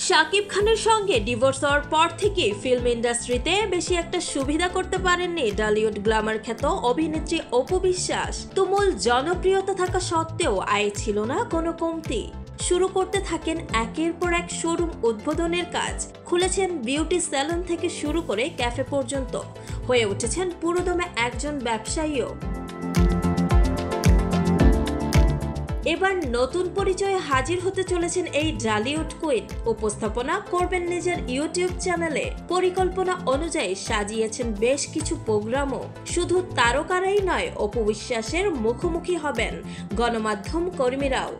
শাকিব খানের সঙ্গে ডিভোর্স হওয়ার পর থেকে ফিল্ম ইন্ডাস্ট্রিতে বেশি একটা সুবিধা করতে পারেননি টলিউড গ্ল্যামার খ্যাত অভিনেত্রী অপু বিশ্বাস। তুমুল জনপ্রিয়তা থাকা সত্ত্বেও আয় ছিল না কোনো কমতি। শুরু করতে থাকেন একের পর এক শোরুম উদ্বোধনের কাজ, খুলেছেন বিউটি স্যালন থেকে শুরু করে ক্যাফে পর্যন্ত, হয়ে উঠেছেন পুরোদমে একজন ব্যবসায়ীও। এবার নতুন পরিচয়ে হাজির হতে চলেছেন এই ঢালিউড কুইন। উপস্থাপনা করবেন নিজের ইউটিউব চ্যানেলে। পরিকল্পনা অনুযায়ী সাজিয়েছেন বেশ কিছু প্রোগ্রামও। শুধু তারকারাই নয়, অপু বিশ্বাসের মুখোমুখি হবেন গণমাধ্যম কর্মীরাও।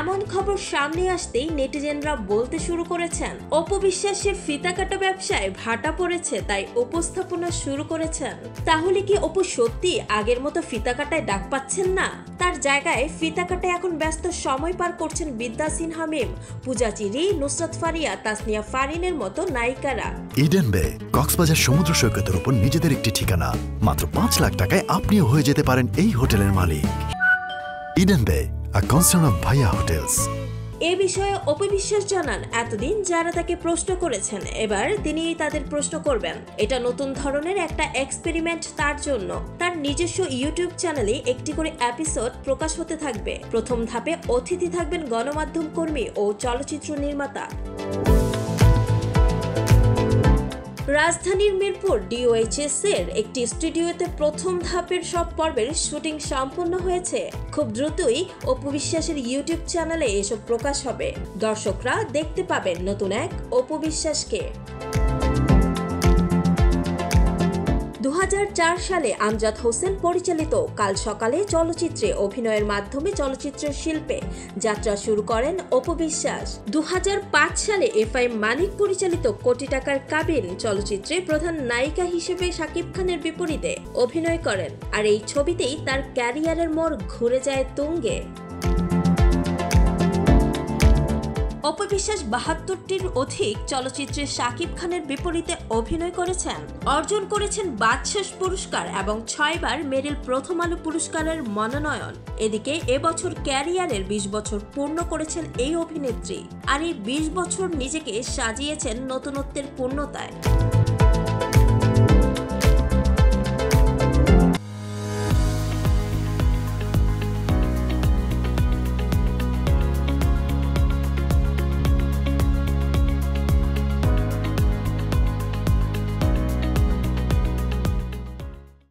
এমন খবর সামনে আসতেই নেটিজেনরা বলতে শুরু করেছেন, অপু বিশ্বাসের ফিতাকাটা ব্যবসায় ভাটা পড়েছে, তাই উপস্থাপনা শুরু করেছেন। তাহলে কি অপু সত্যি আগের মতো ফিতাকাটায় ডাক পাচ্ছেন না? তার জায়গায় ফিতাকাটায় এখন ব্যস্ত সময় পার করছেন বিদ্যা সিনহা মিম, পূজা চিরি, নুসরাত ফারিয়া, তাসনিয়া ফারিনের মতো নায়িকারা। ইডেন বে কক্সবাজার সমুদ্র সৈকতের উপর নিজেদের একটি ঠিকানা। মাত্র 5 লাখ টাকায় আপনিও হয়ে যেতে পারেন এই হোটেলের মালিক। ইডেন বে, a concern of Bhaiya Hotels. এ বিষয়ে অপু বিশ্বাস জানান, এতদিন যারা তাকে প্রশ্ন করেছেন, এবার তিনি তাদের প্রশ্ন করবেন। এটা নতুন ধরনের একটা এক্সপেরিমেন্ট তার জন্য। তার নিজস্ব ইউটিউব চ্যানেলে একটি করে এপিসোড প্রকাশ হতে থাকবে। প্রথম ধাপে অতিথি থাকবেন গণমাধ্যম কর্মী ও চলচ্চিত্র নির্মাতা। রাজধানীর মিরপুর ডিওএইচএস এর একটি স্টুডিওতে প্রথম ধাপের সব পর্বের শুটিং সম্পন্ন হয়েছে। খুব দ্রুতই অপু বিশ্বাসের ইউটিউব চ্যানেলে এসব প্রকাশ হবে। দর্শকরা দেখতে পাবেন নতুন এক অপু বিশ্বাসকে। 2004 সালে আমজাদ হোসেন পরিচালিত কাল সকালে চলচ্চিত্রে অভিনয়ের মাধ্যমে চলচ্চিত্রের শিল্পে যাত্রা শুরু করেন অপু বিশ্বাস। 2005 সালে এফআই মানিক পরিচালিত কোটি টাকার কাবিন চলচ্চিত্রে প্রধান নায়িকা হিসেবে শাকিব খানের বিপরীতে অভিনয় করেন, আর এই ছবিতেই তার ক্যারিয়ারের মোড় ঘুরে যায় তুঙ্গে। অপু বিশ্বাস 72টির অধিক চলচ্চিত্রে শাকিব খানের বিপরীতে অভিনয় করেছেন, অর্জন করেছেন বাচসাস পুরস্কার এবং 6 বার মেরিল প্রথম আলো পুরস্কারের মনোনয়ন। এদিকে এবছর ক্যারিয়ারের 20 বছর পূর্ণ করেছেন এই অভিনেত্রী, আর এই 20 বছর নিজেকে সাজিয়েছেন নতুনত্বের পূর্ণতায়।